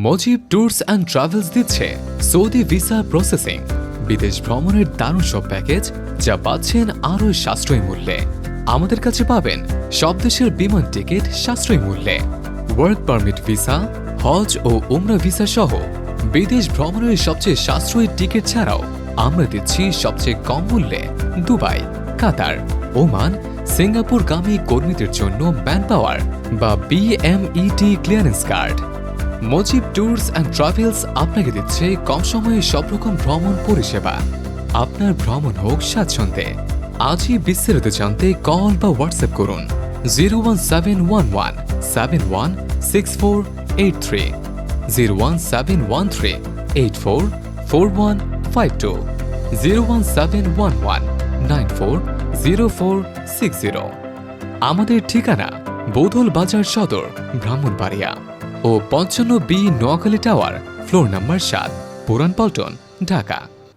Mojib tours and travels দিচ্ছে Saudi visa processing, বিদেশ ভ্রমণের দারুণ সব প্যাকেজ যা পাচ্ছেন আরও সাশ্রয়ী মূল্যে। আমাদের কাছে পাবেন সব দেশের বিমান টিকিট সাশ্রয়ী মূল্যে, ওয়ার্ক পারমিট ভিসা, হজ ও উমরা ভিসা সহ বিদেশ ভ্রমণের সবচেয়ে সাশ্রয়ী টিকিট ছাড়াও আমরা দিচ্ছি সবচেয়ে কম মূল্যে দুবাই, কাতার, ওমান, সিঙ্গাপুরগামী কর্মীদের জন্য ম্যান পাওয়ার বা BMET clearance card. Mojib tours and travels আপনাকে দিচ্ছে কম সময়ে সব রকম ভ্রমণ পরিষেবা। আপনার ভ্রমণ হোক স্বাচ্ছন্দ্যে। আজই বিস্তারিত জানতে কল বা হোয়াটসঅ্যাপ করুন 01711 716483, 01713 844152, 01711 940460। আমাদের ঠিকানা বৌধল বাজার সদর, ব্রাহ্মণবাড়িয়া ও 55B নোয়াখালী টাওয়ার, ফ্লোর নম্বর 7, পুরান পল্টন, ঢাকা।